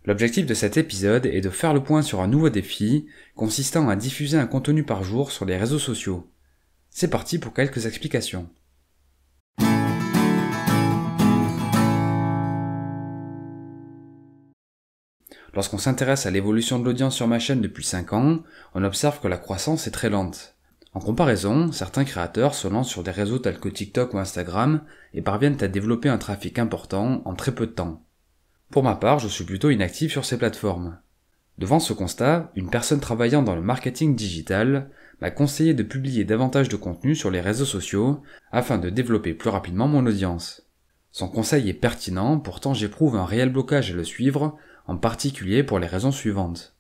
L'objectif de cet épisode est de faire le point sur un nouveau défi consistant à diffuser un contenu par jour sur les réseaux sociaux. C'est parti pour quelques explications. Lorsqu'on s'intéresse à l'évolution de l'audience sur ma chaîne depuis 5 ans, on observe que la croissance est très lente. En comparaison, certains créateurs se lancent sur des réseaux tels que TikTok ou Instagram et parviennent à développer un trafic important en très peu de temps. Pour ma part, je suis plutôt inactif sur ces plateformes. Devant ce constat, une personne travaillant dans le marketing digital m'a conseillé de publier davantage de contenu sur les réseaux sociaux afin de développer plus rapidement mon audience. Son conseil est pertinent, pourtant j'éprouve un réel blocage à le suivre, en particulier pour les raisons suivantes.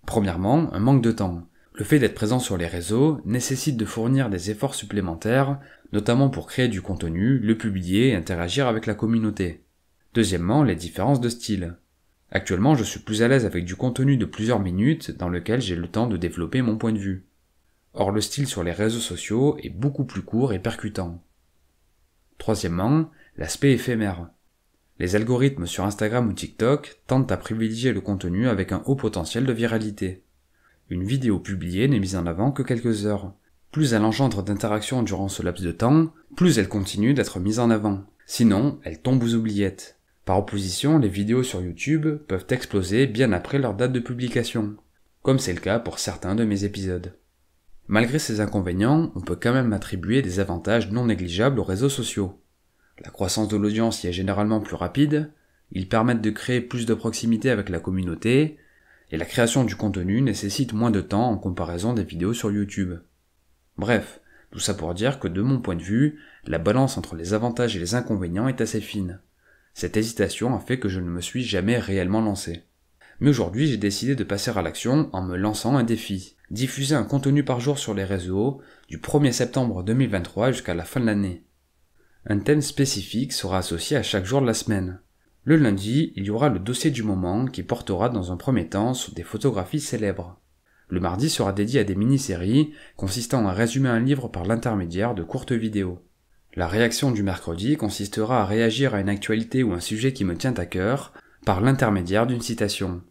Premièrement, un manque de temps. Le fait d'être présent sur les réseaux nécessite de fournir des efforts supplémentaires, notamment pour créer du contenu, le publier et interagir avec la communauté. Deuxièmement, les différences de style. Actuellement, je suis plus à l'aise avec du contenu de plusieurs minutes dans lequel j'ai le temps de développer mon point de vue. Or, le style sur les réseaux sociaux est beaucoup plus court et percutant. Troisièmement, l'aspect éphémère. Les algorithmes sur Instagram ou TikTok tendent à privilégier le contenu avec un haut potentiel de viralité. Une vidéo publiée n'est mise en avant que quelques heures. Plus elle engendre d'interactions durant ce laps de temps, plus elle continue d'être mise en avant. Sinon, elle tombe aux oubliettes. Par opposition, les vidéos sur YouTube peuvent exploser bien après leur date de publication, comme c'est le cas pour certains de mes épisodes. Malgré ces inconvénients, on peut quand même attribuer des avantages non négligeables aux réseaux sociaux. La croissance de l'audience y est généralement plus rapide, ils permettent de créer plus de proximité avec la communauté, et la création du contenu nécessite moins de temps en comparaison des vidéos sur YouTube. Bref, tout ça pour dire que de mon point de vue, la balance entre les avantages et les inconvénients est assez fine. Cette hésitation a fait que je ne me suis jamais réellement lancé. Mais aujourd'hui, j'ai décidé de passer à l'action en me lançant un défi. Diffuser un contenu par jour sur les réseaux du 1er septembre 2023 jusqu'à la fin de l'année. Un thème spécifique sera associé à chaque jour de la semaine. Le lundi, il y aura le dossier du moment qui portera dans un premier temps sur des photographies célèbres. Le mardi sera dédié à des mini-séries consistant à résumer un livre par l'intermédiaire de courtes vidéos. La réaction du mercredi consistera à réagir à une actualité ou un sujet qui me tient à cœur par l'intermédiaire d'une citation.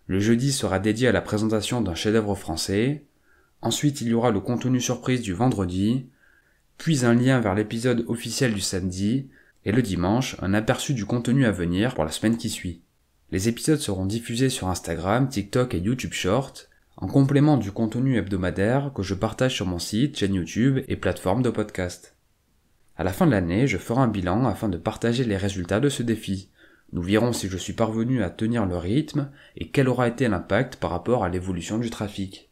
Le jeudi sera dédié à la présentation d'un chef-d'œuvre français. Ensuite, il y aura le contenu surprise du vendredi, puis un lien vers l'épisode officiel du samedi, et le dimanche, un aperçu du contenu à venir pour la semaine qui suit. Les épisodes seront diffusés sur Instagram, TikTok et YouTube Short, en complément du contenu hebdomadaire que je partage sur mon site, chaîne YouTube et plateforme de podcast. À la fin de l'année, je ferai un bilan afin de partager les résultats de ce défi. Nous verrons si je suis parvenu à tenir le rythme et quel aura été l'impact par rapport à l'évolution du trafic.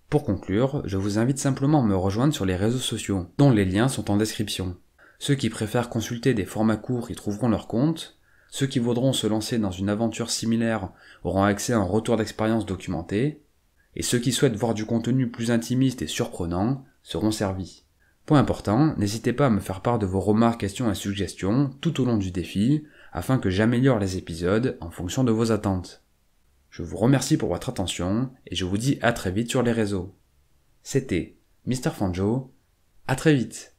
Pour conclure, je vous invite simplement à me rejoindre sur les réseaux sociaux, dont les liens sont en description. Ceux qui préfèrent consulter des formats courts y trouveront leur compte. Ceux qui voudront se lancer dans une aventure similaire auront accès à un retour d'expérience documenté. Et ceux qui souhaitent voir du contenu plus intimiste et surprenant seront servis. Point important, n'hésitez pas à me faire part de vos remarques, questions et suggestions tout au long du défi, afin que j'améliore les épisodes en fonction de vos attentes. Je vous remercie pour votre attention, et je vous dis à très vite sur les réseaux. C'était Mr. Fanjo, à très vite.